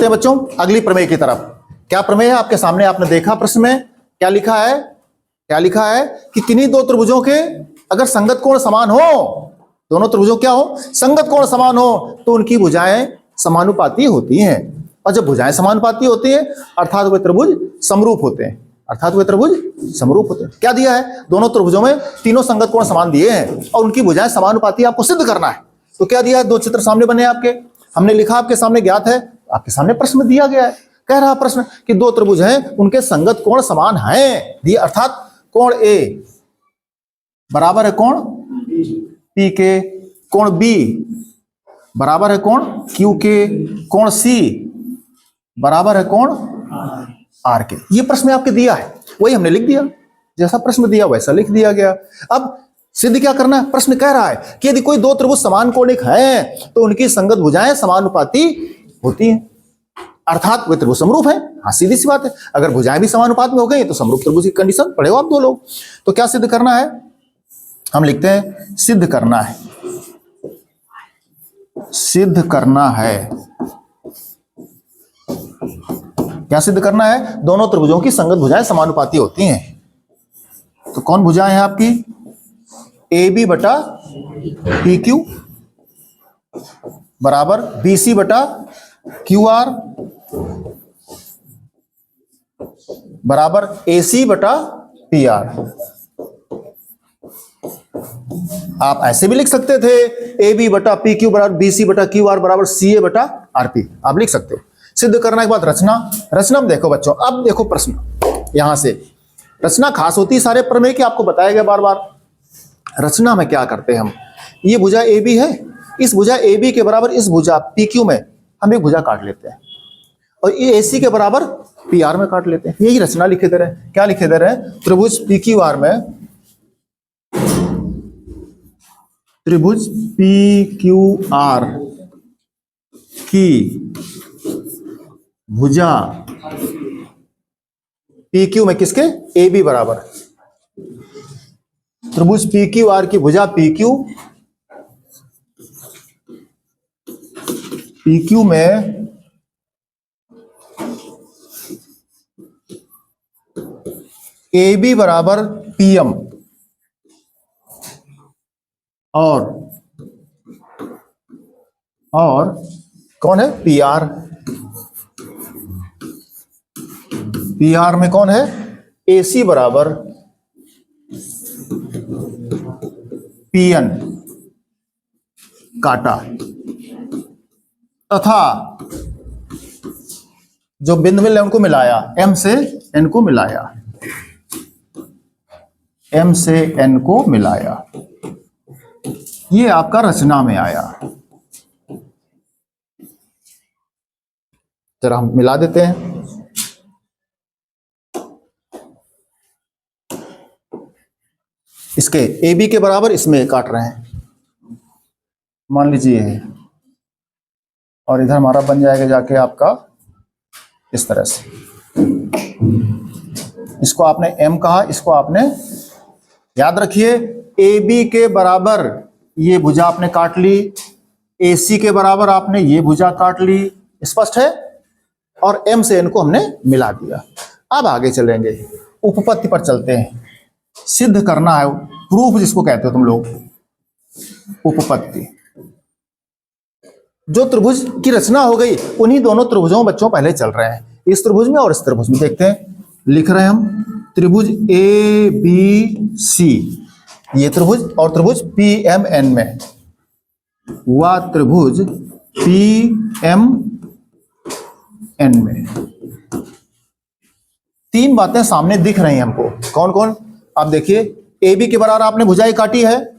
हैं बच्चों अगली प्रमेय की तरफ। क्या प्रमेय है आपके सामने, आपने देखा प्रश्न में क्या लिखा है, क्या लिखा है कि किन्हीं दो त्रिभुजों के अगर संगत कोण समान हो, दोनों त्रिभुजों क्या हो, संगत कोण समान हो, तो उनकी भुजाएं समानुपाती होती हैं। और जब भुजाएं समानुपाती होती हैं अर्थात वे त्रिभुज समरूप होते हैं, अर्थात वे त्रिभुज समरूप होते हैं। क्या दिया है, दोनों त्रिभुजों में तीनों संगत कोण समान दिए हैं और उनकी भुजाएं समानुपाती आपको सिद्ध करना है। तो क्या दिया है, दो चित्र सामने बने आपके, हमने लिखा आपके सामने ज्ञात है, आपके सामने प्रश्न में दिया गया है। कह रहा प्रश्न कि दो त्रिभुज हैं उनके संगत कोण समान हैं, दिया अर्थात कोण ए बराबर है कोण पी के, कोण बी बराबर है कोण क्यू के, कोण सी बराबर है कोण आर के। ये प्रश्न आपके दिया है, वही हमने लिख दिया, जैसा प्रश्न दिया वैसा लिख दिया गया। अब सिद्ध क्या करना है, प्रश्न कह रहा है कि यदि कोई दो त्रिभुज समान कोणिक है तो उनकी संगत भुजाएं समानुपाती होती हैं, अर्थात वे त्रिभुज समरूप है। हाँ सीधी सी बात है, अगर भुजाएं भी समानुपात में हो गई तो समरूप त्रिभुज की कंडीशन पढ़े हो आप दो लोग। तो क्या सिद्ध करना है, हम लिखते हैं सिद्ध करना है, सिद्ध करना है। क्या सिद्ध करना है, दोनों त्रिभुजों की संगत भुजाएं समानुपाती होती हैं। तो कौन भुजाएं हैं आपकी, ए बी बटा पी क्यू बराबर बी सी बटा क्यू आर बराबर ए सी बटा पी आर। आप ऐसे भी लिख सकते थे ए बी बटा पी क्यू बराबर बी सी बटा क्यू आर बराबर सी ए बटा आर पी, आप लिख सकते हो। सिद्ध करने के बाद रचना, रचना में देखो बच्चों, अब देखो प्रश्न, यहां से रचना खास होती है सारे प्रमेय की, आपको बताया गया बार बार। रचना में क्या करते हैं हम, ये भुजा ए बी है, इस भुजा ए बी के बराबर इस भुजा पी क्यू में हम एक भुजा काट लेते हैं और ये ए सी के बराबर पी आर में काट लेते हैं। यही रचना लिखे दे रहे हैं। क्या लिखे दे रहे हैं, त्रिभुज पी क्यू आर में, त्रिभुज पी क्यू आर की भुजा पी क्यू में किसके, ए बी बराबर, त्रिभुज पी क्यू आर की भुजा पी क्यू में ए बी बराबर पी एम और कौन है पी आर, पी आर में कौन है ए सी बराबर पी एन काटा, तथा जो बिंदु मिले उनको मिलाया, एम से एन को मिलाया, एम से एन को मिलाया। ये आपका रचना में आया। जरा हम मिला देते हैं। इसके ए बी के बराबर इसमें काट रहे हैं, मान लीजिए है, और इधर हमारा बन जाएगा जाके आपका इस तरह से। इसको आपने m कहा, इसको आपने, याद रखिए ए बी के बराबर ये भुजा आपने काट ली, ए सी के बराबर आपने ये भुजा काट ली, स्पष्ट है, और m से n को हमने मिला दिया। अब आगे चलेंगे, उपपत्ति पर चलते हैं। सिद्ध करना है, प्रूफ जिसको कहते हो तुम लोग, उपपत्ति। जो त्रिभुज की रचना हो गई उन्हीं दोनों त्रिभुजों बच्चों पहले चल रहे हैं, इस त्रिभुज में और इस त्रिभुज में। देखते हैं, लिख रहे हैं हम त्रिभुज ए बी सी, ये त्रिभुज, और त्रिभुज पी एम एन में, वह त्रिभुज पी एम एन में। तीन बातें सामने दिख रही हैं हमको, कौन कौन, आप देखिए ए बी के बराबर आपने भुजाएं काटी है,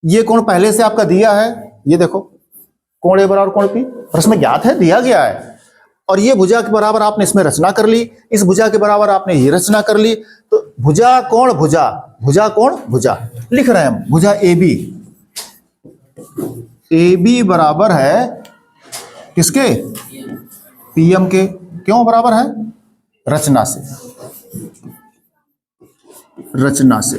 ये कोण पहले से आपका दिया है, ये देखो कोण ए बराबर कोण पी, प्रश्न में ज्ञात है, दिया गया है। और ये भुजा के बराबर आपने इसमें रचना कर ली, इस भुजा के बराबर आपने ये रचना कर ली, तो भुजा कोण भुजा, भुजा कोण भुजा लिख रहे हैं हम। भुजा ए बी बराबर है किसके, पी एम के। क्यों बराबर है, रचना से, रचना से।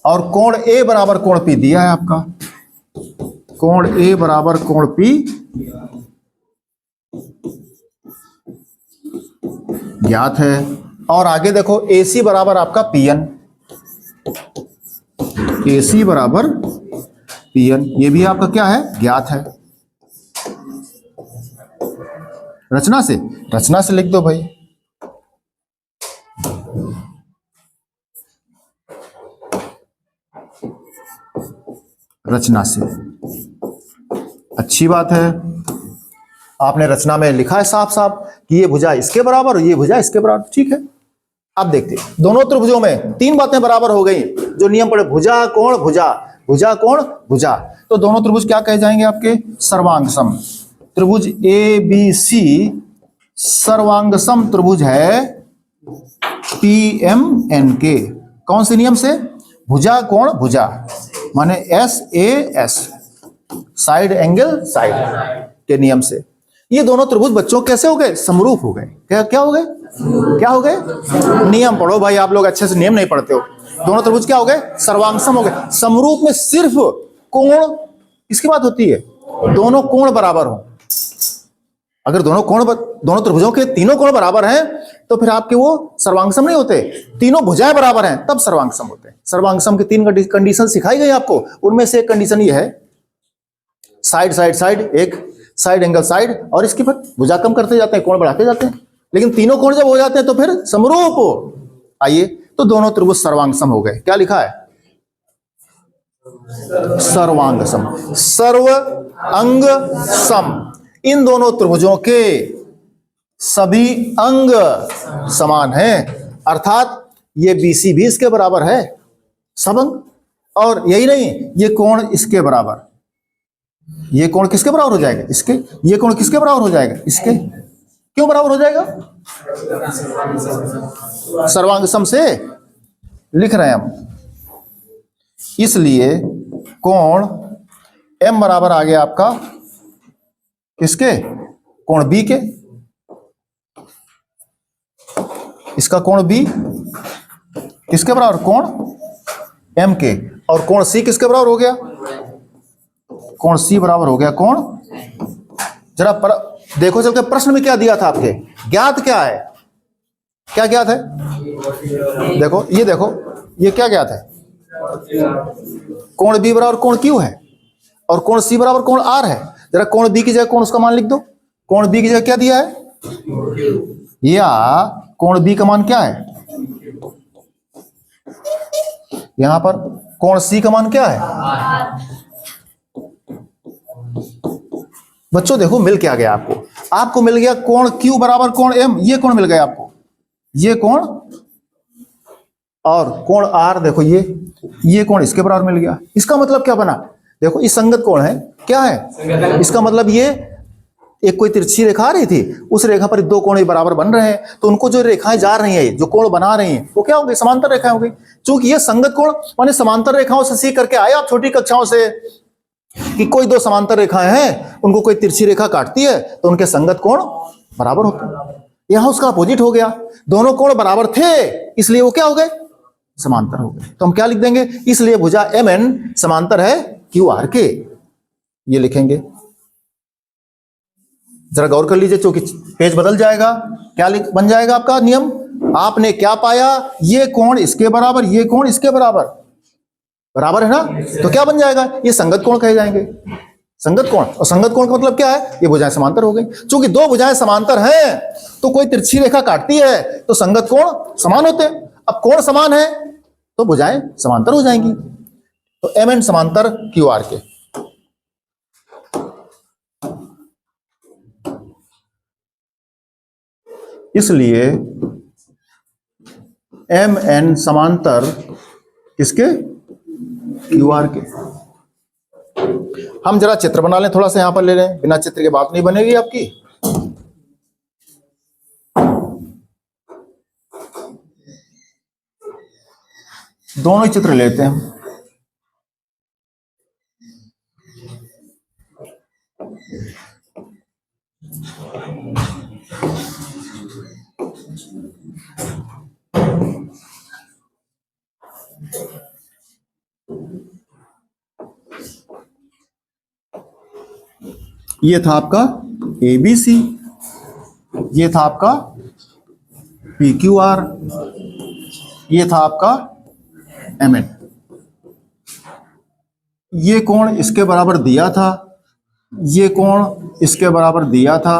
और कोण ए बराबर कोण पी दिया है आपका, कोण ए बराबर कोण पी ज्ञात है। और आगे देखो AC बराबर आपका PN, AC बराबर PN, ये भी आपका क्या है, ज्ञात है। रचना से लिख दो भाई। रचना से, अच्छी बात है। आपने रचना में लिखा है साफ साफ कि ये भुजा इसके बराबर और ये भुजा इसके बराबर, ठीक है। अब देखते हैं दोनों त्रिभुजों में तीन बातें बराबर हो गई जो नियम पढ़े, भुजा कोण भुजा, भुजा कोण भुजा। तो दोनों त्रिभुज क्या कहे जाएंगे आपके, सर्वांग सम। त्रिभुज ABC सर्वांग सम त्रिभुज है PMNK। कौन से नियम से, भुजा कोण भुजा माने SAS, साइड एंगल साइड के नियम से। ये दोनों त्रिभुज बच्चों कैसे हो गए, समरूप हो गए। क्या हो गए, क्या हो गए, नियम पढ़ो भाई, आप लोग अच्छे से नियम नहीं पढ़ते हो। दोनों त्रिभुज क्या हो गए, सर्वांगसम हो गए। समरूप में सिर्फ कोण किसकी बात होती है, दोनों कोण बराबर हो। अगर दोनों त्रिभुजों के तीनों कोण बराबर हैं तो फिर आपके वो सर्वांगसम नहीं होते। तीनों भुजाएं बराबर हैं तब सर्वांगसम होते हैं। सर्वांगसम की तीन कंडीशन सिखाई गई आपको, उनमें से एक कंडीशन ये है साइड साइड साइड, एक साइड एंगल साइड, और इसकी फिर भुजा कम करते जाते हैं, कोण बढ़ाते जाते हैं। लेकिन तीनों कोण जब हो जाते हैं तो फिर समरूप हो। आइए, तो दोनों त्रिभुज सर्वांगसम हो गए। क्या लिखा है, सर्वांगसम, सर्व अंग सम। इन दोनों त्रिभुजों के सभी अंग समान हैं, अर्थात ये BC भी इसके बराबर है, सब अंग। और यही नहीं, ये कोण इसके बराबर, ये कोण किसके बराबर हो जाएगा, इसके। ये कोण किसके बराबर हो जाएगा, इसके। क्यों बराबर हो जाएगा, सर्वांगसम से लिख रहे हैं हम, इसलिए कोण M बराबर आ गया आपका किसके, कोण B के। इसका कोण B किसके बराबर, कोण M के। और कोण C किसके बराबर हो गया, कोण C बराबर हो गया कोण। जरा देखो चल के प्रश्न में क्या दिया था आपके, ज्ञात क्या है, क्या ज्ञात है, देखो ये, देखो ये क्या ज्ञात है, कोण B बराबर कोण Q है, और कोण C बराबर कोण R है। जरा कोण B की जगह कोण उसका मान लिख दो। कोण B की जगह क्या दिया है, या कोण B का मान क्या है, यहां पर कोण C का मान क्या है। बच्चों देखो मिल क्या गया आपको, आपको मिल गया कोण Q बराबर कोण M, ये कोण मिल गया आपको, ये कोण, और कोण R देखो ये कोण इसके बराबर मिल गया। इसका मतलब क्या बना, देखो इस संगत कोण है, क्या है, इसका मतलब ये एक कोई तिरछी रेखा आ रही थी, उस रेखा पर दो कोण बराबर बन रहे हैं, तो उनको जो रेखाएं जा रही हैं, जो कोण बना रही हैं, वो क्या होंगे, समांतर रेखाएं होंगी। चूंकि ये संगत कोण माने समांतर रेखाओं से सीख करके आए आप छोटी कक्षाओं से कि कोई दो समांतर रेखाएं हैं, उनको कोई तिरछी रेखा काटती है तो उनके संगत कोण बराबर होते हैं। यहां उसका अपोजिट हो गया, दोनों कोण बराबर थे इसलिए वो क्या हो गए, समांतर हो गए। तो हम क्या लिख देंगे, इसलिए भुजा MN समांतर है QR के, ये लिखेंगे। जरा गौर कर लीजिए, क्योंकि पेज बदल जाएगा। क्या बन जाएगा आपका नियम, आपने क्या पाया, ये कोण इसके बराबर, ये कोण इसके बराबर, बराबर है ना, तो क्या बन जाएगा, ये संगत कोण कहे जाएंगे, संगत कोण। और संगत कोण का मतलब क्या है, ये भुजाएं समांतर हो गई। क्योंकि दो भुजाएं समांतर हैं तो कोई तिरछी रेखा काटती है तो संगत कोण समान होते हैं। अब कोण समान है तो भुजाएं समांतर हो जाएंगी। तो MN समांतर QR के। इसलिए MN समांतर किसके, QR के। हम जरा चित्र बना लें, थोड़ा सा यहां पर ले लें, बिना चित्र के बात नहीं बनेगी आपकी। दोनों ही चित्र लेते हैं। ये था आपका ए बी सी, ये था आपका पी क्यू आर, ये था आपका एम एन। ये कोण इसके बराबर दिया था, ये कोण इसके बराबर दिया था,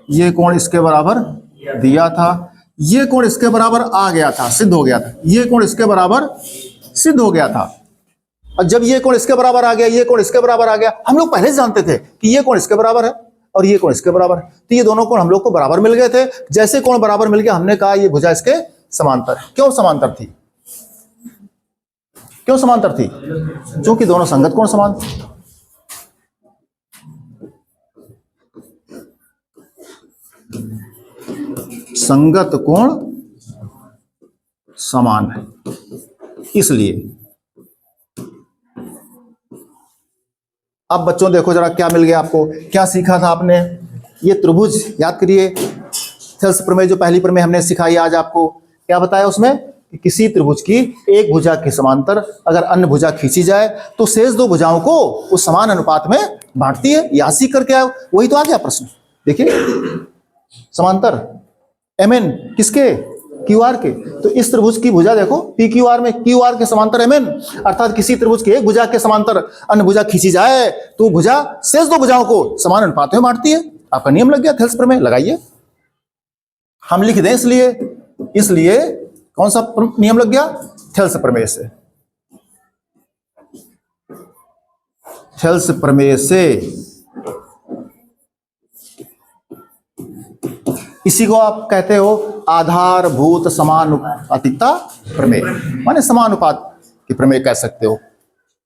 ये कोण इसके बराबर दिया था, ये कोण इसके बराबर आ गया था, सिद्ध हो गया था, ये कोण इसके बराबर सिद्ध हो गया था। और जब ये कोण इसके बराबर आ गया, ये कोण इसके बराबर आ गया, हम लोग पहले से जानते थे कि ये कोण इसके बराबर है और ये कोण इसके बराबर है, तो ये दोनों कोण हम लोग को बराबर मिल गए थे। जैसे कोण बराबर मिल गया, हमने कहा ये भुजा इसके समांतर। क्यों समांतर थी? क्यों समांतर थी? क्योंकि दोनों संगत कोण समान थे। संगत कोण समान है, इसलिए। अब बच्चों देखो जरा क्या मिल गया आपको, क्या सीखा था आपने? ये त्रिभुज याद करिए, थेल्स प्रमेय जो पहली प्रमेय हमने सिखाई आज आपको, क्या बताया उसमें कि किसी त्रिभुज की एक भुजा के समांतर अगर अन्य भुजा खींची जाए तो शेष दो भुजाओं को उस समान अनुपात में बांटती है। या सीख करके आए, वही तो आ गया प्रश्न। देखिए समांतर एम एन किसके? क्यू आर के। तो इस त्रिभुज की भुजा देखो पी क्यू आर में, क्यू आर के समांतर एम एन, अर्थात किसी त्रिभुज के एक भुजा के समांतर अन्य भुजा खींची जाए तो भुजा शेष दो भुजाओं को समान अनुपात में बांटती है। आपका नियम लग गया थेल्स प्रमेय, लगाइए। हम लिख दें इसलिए कौन सा नियम लग गया? थेल्स प्रमेय से। थेल्स प्रमेय से इसी को आप कहते हो आधारभूत समानुपातिकता प्रमेय, माने समानुपात की प्रमेय कह सकते हो।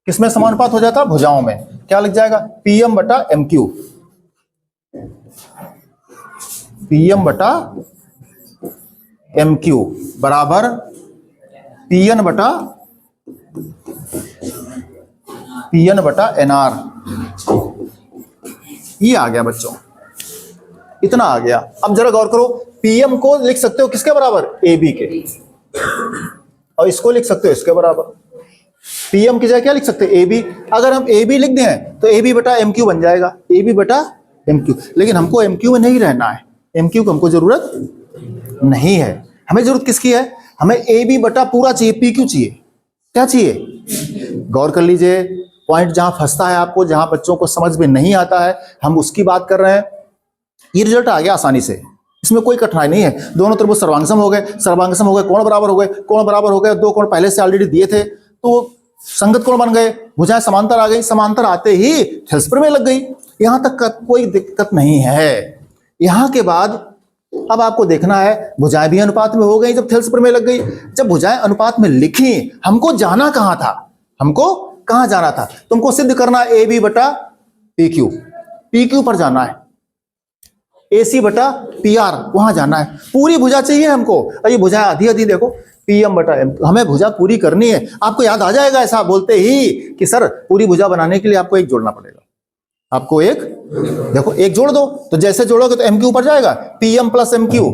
किसमें समानुपात हो जाता? भुजाओं में। क्या लग जाएगा? पीएम बटा एम क्यू, पीएम बटा एम क्यू बराबर पीएन बटा एनआर। ये आ गया बच्चों, इतना आ गया। अब जरा गौर करो, पीएम को लिख सकते हो किसके बराबर? ए बी के, और इसको लिख सकते हो इसके बराबर। पीएम की जगह क्या लिख सकते हैं? A B. अगर हम ए बी लिख दें तो ए बी बटा एम क्यू बन जाएगा, ए बी बटा एम क्यू। लेकिन हमको एम क्यू में नहीं रहना है, एम क्यू को हमको जरूरत नहीं है। हमें जरूरत किसकी है? हमें ए बी बटा पूरा चाहिए, पी क्यू चाहिए। क्या चाहिए? गौर कर लीजिए, पॉइंट जहां फंसता है आपको, जहां बच्चों को समझ में नहीं आता है, हम उसकी बात कर रहे हैं। ये रिजल्ट आ गया आसानी से, इसमें कोई कठिनाई नहीं है। दोनों त्रिभुज सर्वांगसम हो गए, सर्वांगसम हो गए, कोण बराबर हो गए, कोण बराबर हो गए, दो कोण पहले से ऑलरेडी दिए थे तो संगत कोण बन गए, भुजाएं समांतर आ गई, समांतर आते ही थेल्स प्रमेय लग गई। यहां तक कोई दिक्कत नहीं है। यहां के बाद अब आपको देखना है, भुजाएं भी अनुपात में हो गई जब थेल्स प्रमेय लग गई। जब भुजाएं अनुपात में लिखी, हमको जाना कहां था? हमको कहां जाना था? तुमको सिद्ध करना ए बी बटा पी क्यू, पी क्यू पर जाना है, ए सी बटा पी आर वहां जाना है। पूरी भुजा चाहिए हमको, और ये भुजा आधी आधी देखो, पीएम बटा एम, हमें भुजा पूरी करनी है। आपको याद आ जाएगा ऐसा बोलते ही कि सर पूरी भुजा बनाने के लिए आपको एक जोड़ना पड़ेगा। आपको एक देखो, एक जोड़ दो, तो जैसे जोड़ोगे तो एम क्यू ऊपर जाएगा, PM plus M Q,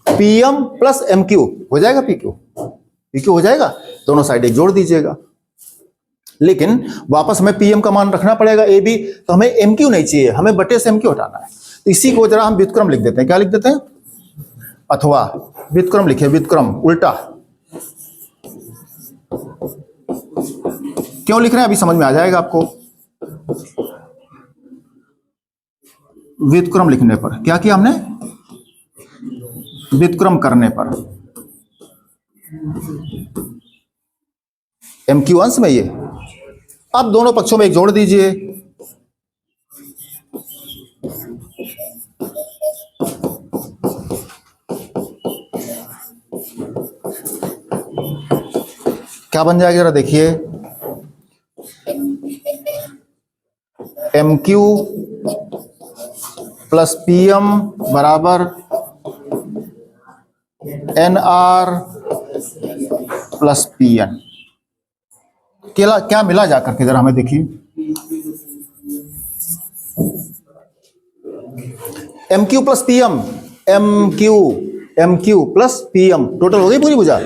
PM plus M Q हो जाएगा, पी क्यू हो जाएगा। दोनों साइड एक जोड़ दीजिएगा। लेकिन वापस हमें पीएम का मान रखना पड़ेगा ए बी, तो हमें एम क्यू नहीं चाहिए, हमें बटे से एम क्यू हटाना है। तो इसी को जरा हम व्युत्क्रम लिख देते हैं। क्या लिख देते हैं? अथवा व्युत्क्रम लिखे, व्युत्क्रम उल्टा। क्यों लिख रहे हैं अभी समझ में आ जाएगा आपको। व्युत्क्रम लिखने पर क्या किया हमने? व्युत्क्रम करने पर एम क्यू अंश में ये। अब दोनों पक्षों में एक जोड़ दीजिए, क्या बन जाएगा जरा देखिए, M Q plus P M बराबर N R plus P N. क्या मिला जाकर के जरा हमें देखिए, M Q plus P M, M Q plus P M, total हो गई पूरी भुजा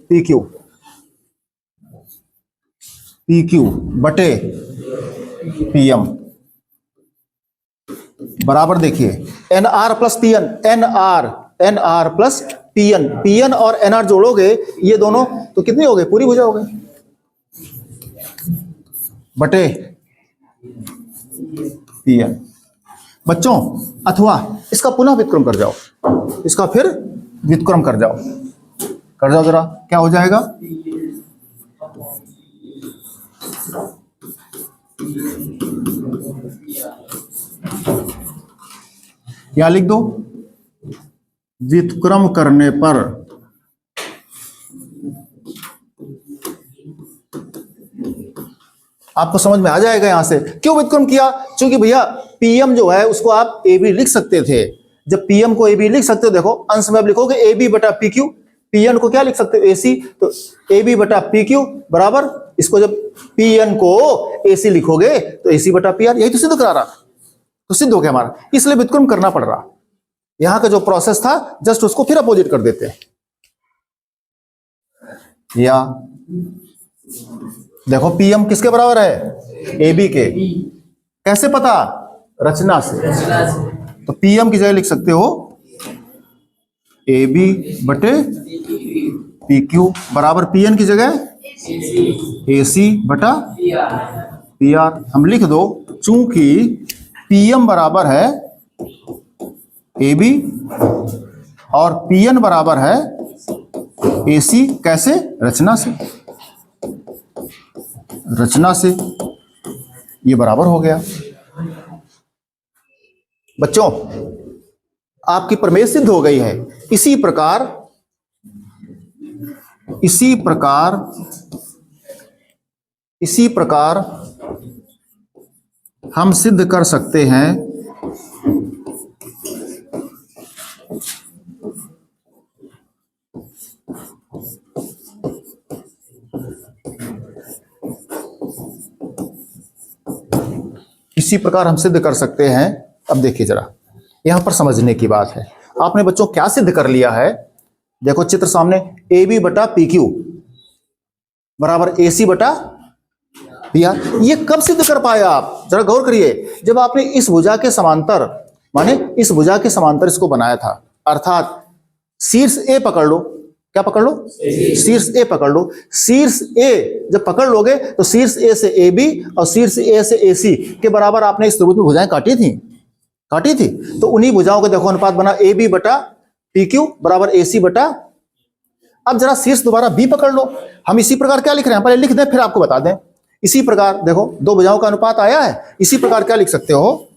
पी क्यू बटे पी एम। बराबर देखिए N R plus P N, N R plus P N, P N और एन आर जोड़ोगे ये दोनों तो कितनी हो गई, पूरी भुजा हो गई, बटे पी एन। बच्चों अथवा इसका पुनः व्युत्क्रम कर जाओ, इसका फिर व्युत्क्रम कर जाओ जरा, क्या हो जाएगा, क्या लिख दो, व्युत्क्रम करने पर आपको समझ में आ जाएगा यहां से क्यों व्युत्क्रम किया। क्योंकि भैया पीएम जो है उसको आप ए बी लिख सकते थे, जब पीएम को ए बी लिख सकते हो, देखो अंश में आप लिखोगे ए बी बटा पी क्यू, पीएन को क्या लिख सकते हो ए सी, तो ए बी बटा पी क्यू बराबर, इसको जब पीएन को ए सी लिखोगे तो ए सी बटा पी आर, यही तो सिद्ध करा रहा, तो सिद्ध हो गया हमारा, इसलिए व्युत्क्रम करना पड़ रहा। यहां का जो प्रोसेस था जस्ट उसको फिर अपोजिट कर देते हैं, या देखो पीएम किसके बराबर है, ए बी के, कैसे पता, रचना से, तो पीएम की जगह लिख सकते हो ए बी बटे पी क्यू बराबर पीएन की जगह ए सी बटा पी आर, हम लिख दो चूंकि पीएम बराबर है ए बी और पीएन बराबर है ए सी, कैसे, रचना से, रचना से ये बराबर हो गया। बच्चों आपकी प्रमेय सिद्ध हो गई है। इसी प्रकार हम सिद्ध कर सकते हैं इसी प्रकार हम सिद्ध कर सकते हैं। अब देखिए जरा यहां पर समझने की बात है, आपने बच्चों क्या सिद्ध कर लिया है, देखो चित्र सामने, ए बी बटा पी क्यू बराबर ए सी बटा पी आर, ये कब सिद्ध कर पाए आप, जरा गौर करिए, जब आपने इस भुजा के समांतर, माने इस भुजा के समांतर इसको बनाया था, अर्थात शीर्ष ए पकड़ लो, क्या पकड़ लो, शीर्ष ए पकड़ लो, शीर्ष ए जब पकड़ लोगे तो शीर्ष ए से ए बी और शीर्ष ए से ए सी के बराबर आपने इस त्रिभुज में भुजाएं काटी थी, तो उन्हीं भुजाओं का देखो अनुपात बना ए बी बटा पी क्यू बराबर ए सी बटा, अब जरा शीर्ष दोबारा बी पकड़ लो, हम इसी प्रकार क्या लिख रहे हैं, पहले लिख दें फिर आपको बता दें, इसी प्रकार देखो दो भुजाओं का अनुपात आया है, इसी प्रकार क्या लिख सकते हो,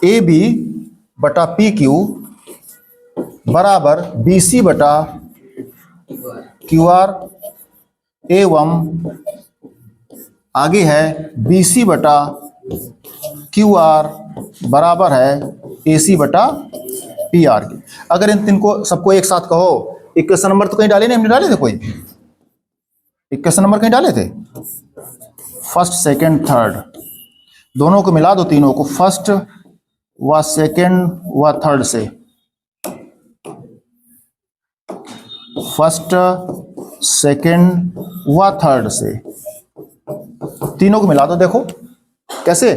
ए बी बटा पी क्यू बराबर बी सी बटा क्यू आर एवं आगे है बी सी बटा क्यू आर बराबर है ए सी बटा पी आर की। अगर इन तीन को सबको एक साथ कहो, इक्वेशन नंबर तो कहीं डाले नहीं, हमने डाले थे, कोई इक्वेशन नंबर कहीं डाले थे, फर्स्ट सेकंड थर्ड दोनों को मिला दो, तीनों को, फर्स्ट व सेकंड व थर्ड से, फर्स्ट सेकंड व थर्ड से तीनों को मिला दो, देखो कैसे,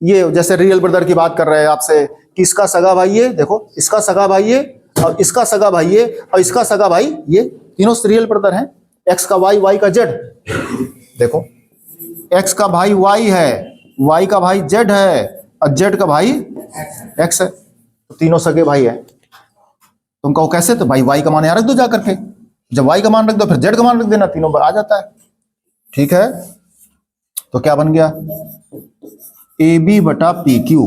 ये जैसे रियल ब्रदर की बात कर रहे हैं आपसे कि इसका सगा भाई ये, देखो इसका सगा भाई ये और इसका सगा भाई ये और इसका सगा भाई ये, तीनों रियल ब्रदर हैं, एक्स का वाई, वाई का जेड, देखो एक्स का भाई वाई है, वाई का भाई जेड है और जेड का भाई एक्स है, तो तीनों सगे भाई है। तुम कहो कैसे, तो भाई वाई का मान यहां रख दो जाकर के, जब वाई का मान रख दो फिर जेड का मान रख देना, तीनों आ जाता है, ठीक है। तो क्या बन गया, ए बी बटा पी क्यू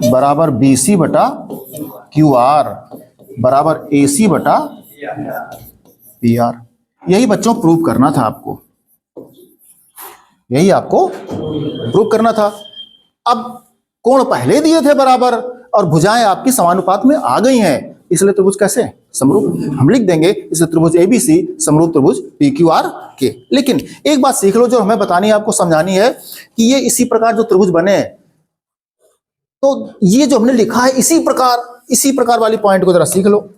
बराबर बी सी बटा क्यू आर बराबर ए सी बटा पी आर। यही बच्चों प्रूव करना था आपको, यही आपको प्रूव करना था। अब कोण पहले दिए थे बराबर और भुजाएं आपकी समानुपात में आ गई हैं, इसलिए त्रिभुज कैसे समरूप, हम लिख देंगे इसलिए त्रिभुज एबीसी समरूप त्रिभुज पी क्यू आर के। लेकिन एक बात सीख लो जो हमें बतानी है, आपको समझानी है कि ये इसी प्रकार जो त्रिभुज बने, तो ये जो हमने लिखा है इसी प्रकार वाली पॉइंट को जरा सीख लो।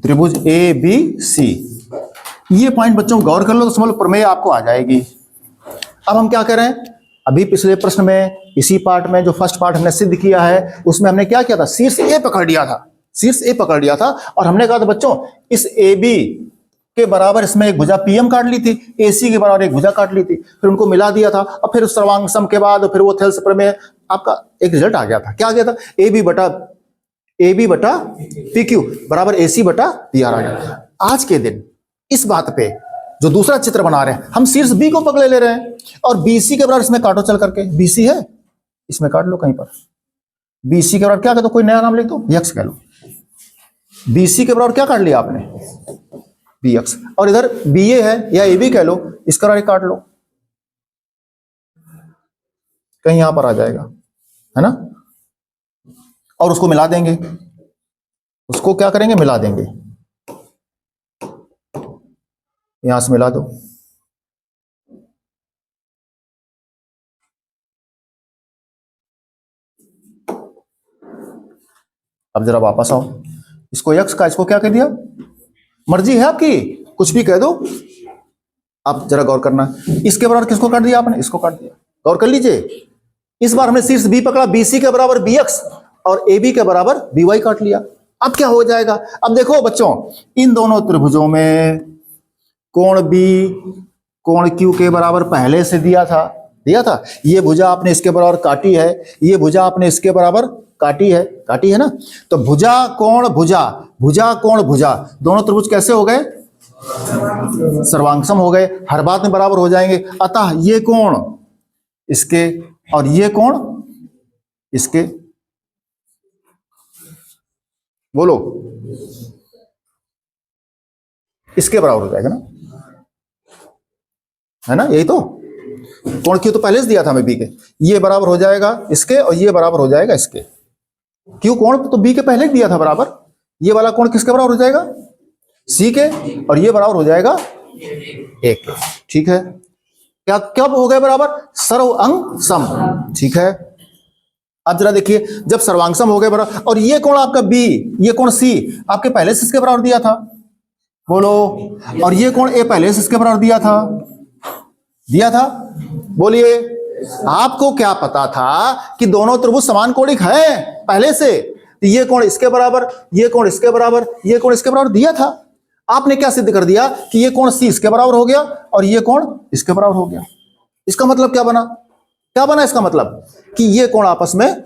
त्रिभुज ए बी सी। ये पॉइंट बच्चों गौर कर लो तो समझ लो प्रमेय आपको आ जाएगी। अब हम क्या करें, अभी पिछले प्रश्न में इसी पार्ट में जो फर्स्ट पार्ट हमने सिद्ध किया है उसमें हमने क्या किया था, शीर्ष ए पकड़ लिया था, शीर्ष ए पकड़ लिया था और हमने कहा था बच्चों इस ए बी के बराबर इसमें एक भुजा पीएम काट ली थी, एसी के बराबर एक भुजा काट ली थी, फिर उनको मिला दिया था और फिर सर्वांग सम के बाद फिर वो थेल्स प्रमेय आपका एक रिजल्ट आ गया था। क्या आ गया था, ए बी बटा पी क्यू बराबर ए सी बटा पी आर आ गया। आज के दिन इस बात पे जो दूसरा चित्र बना रहे हैं हम शीर्ष बी को पकड़े ले रहे हैं और बीसी के बराबर इसमें काटो चल करके, बीसी है इसमें काट लो कहीं पर, बीसी के बराबर क्या कह दो, कोई नया नाम लिख दो, यक्स कह लो। बीसी के बराबर क्या काट लिया आपने, बी एक्स, और इधर बी ए है या ए बी कह लो, इसका बराबर काट लो, कहीं यहां पर आ जाएगा है ना, और उसको मिला देंगे, उसको क्या करेंगे मिला देंगे, यहां से मिला दो। अब जरा वापस आओ, इसको यक्स का इसको क्या कह दिया, मर्जी है आपकी कुछ भी कह दो, आप जरा गौर करना। इसके बराबर किसको काट दिया आपने, इसको काट दिया, गौर कर लीजिए। इस बार हमने शीर्ष बी पकड़ा, बीसी के बराबर बी एक्स और ए बी के बराबर बी वाई काट लिया। अब क्या हो जाएगा, अब देखो बच्चों इन दोनों त्रिभुजों में कोण बी कोण क्यू के बराबर पहले से दिया था, ये भुजा आपने इसके बराबर काटी है, ये भुजा आपने इसके बराबर काटी है ना, तो भुजा कोण भुजा, भुजा कोण भुजा, दोनों त्रिभुज कैसे हो गए, सर्वांगसम हो गए, हर बात में बराबर हो जाएंगे। अतः ये कोण इसके और ये कोण इसके, बोलो इसके बराबर हो जाएगा ना, है ना, यही तो कोण क्यू तो पहले से दिया था हमें बी के, ये बराबर हो जाएगा इसके और ये बराबर हो जाएगा इसके, क्यू कोण तो बी के पहले दिया था बराबर, ये वाला कोण किसके बराबर हो जाएगा, सी के, और ये बराबर हो जाएगा ए के। ठीक है, क्या क्या हो गए बराबर, सर्वांग सम। ठीक है, अब जरा देखिए जब सर्वांग सम हो गए बराबर, और ये कोण आपका बी, ये कोण सी आपके पहले से इसके बराबर दिया था, बोलो, और ये कोण ए पहले से इसके बराबर दिया था, बोलिए। आपको क्या पता था कि दोनों त्रिभुज समान कोणिक है पहले से, तो ये कोण इसके बराबर, ये कोण इसके बराबर, ये कोण इसके बराबर दिया था। आपने क्या सिद्ध कर दिया कि ये कोण सी इसके बराबर हो गया और ये कोण इसके बराबर हो गया। इसका मतलब क्या बना, इसका मतलब कि ये कोण आपस में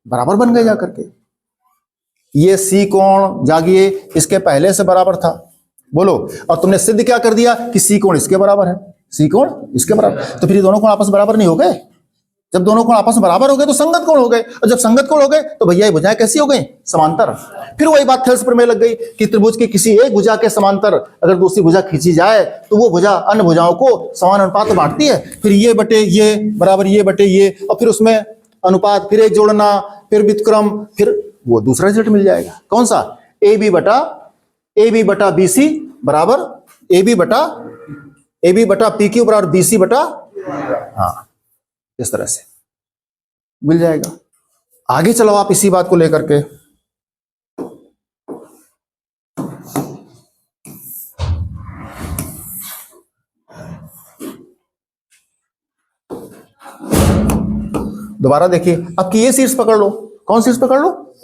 बराबर बन गए जाकर के। ये सी कोण जागिए इसके पहले से बराबर था, बोलो, और तुमने सिद्ध क्या कर दिया कि सी कोण इसके बराबर है, सी कोण इसके बराबर, तो फिर ये दोनों कोण आपस में बराबर नहीं हो गए। जब दोनों कोण आपस में बराबर हो गए तो संगत कोण हो गए, और जब संगत कोण हो गए तो भैया ये भुजाएं कैसी हो गई, समांतर। फिर वही बात थेल्स प्रमेय लग गई कि त्रिभुज की किसी एक भुजा के समांतर अगर दूसरी भुजा खींची जाए तो वो भुजा अन्य भुजाओं को समान अनुपात में बांटती है, फिर ये बटे ये बराबर ये बटे ये, और फिर उसमें अनुपात, फिर एक जोड़ना, फिर व्युत्क्रम, फिर वो दूसरा रिजल्ट मिल जाएगा। कौन सा, ए बी बटा बी सी बराबर ए बी बटा पी क्यू बराबर बी सी बटा, हाँ इस तरह से मिल जाएगा। आगे चलो आप इसी बात को लेकर के, दोबारा देखिए। अब की ये शीर्ष पकड़ लो, कौन शीर्ष पकड़ लो,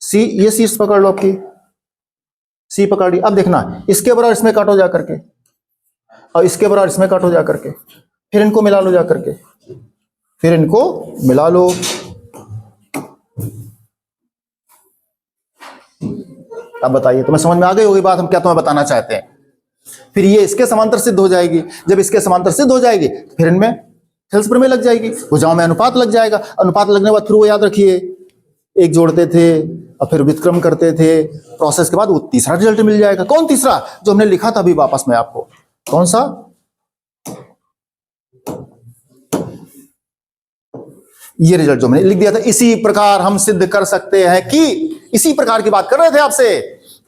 सी, ये शीर्ष पकड़ लो, आपकी सी पकड़ ली। अब देखना इसके बराबर इसमें काटो जा करके और इसके बराबर इसमें काटो जा करके, फिर इनको मिला लो जा करके, फिर इनको मिला लो। अब बताइए तुम्हें समझ में आ गई होगी बात हम क्या तुम्हें बताना चाहते हैं। फिर ये इसके समांतर सिद्ध हो जाएगी, जब इसके समांतर सिद्ध हो जाएगी फिर इनमें थेल्स प्रमेय लग जाएगी, भुजाओं में अनुपात लग जाएगा। अनुपात लगने के बाद फिर वो याद रखिए एक जोड़ते थे और फिर व्युत्क्रम करते थे, प्रोसेस के बाद वो तीसरा रिजल्ट मिल जाएगा। कौन तीसरा, जो हमने लिखा था अभी वापस में आपको, कौन सा, ये रिजल्ट जो मैंने लिख दिया था। इसी प्रकार हम सिद्ध कर सकते हैं कि, इसी प्रकार की बात कर रहे थे आपसे,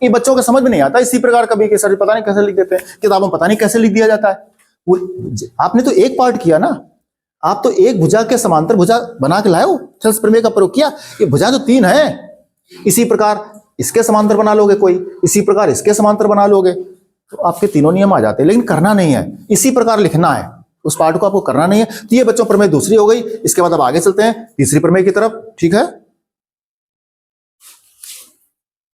ये बच्चों को समझ में नहीं आता इसी प्रकार कभी के सर पता नहीं कैसे लिख देते हैं, किताबों में पता नहीं कैसे लिख दिया जाता है। आपने तो एक पार्ट किया ना, आप तो एक भुजा के समांतर भुजा बना के लाए हो, थेल्स प्रमेय का प्रयोग किया। ये भुजा तो तीन है, इसी प्रकार इसके समांतर बना लोगे कोई, इसी प्रकार इसके समांतर बना लोगे, तो आपके तीनों नियम आ जाते हैं। लेकिन करना नहीं है, इसी प्रकार लिखना है, उस पार्ट को आपको करना नहीं है। तो ये बच्चों प्रमेय दूसरी हो गई। इसके बाद अब आगे चलते हैं तीसरी प्रमेय की तरफ। ठीक है।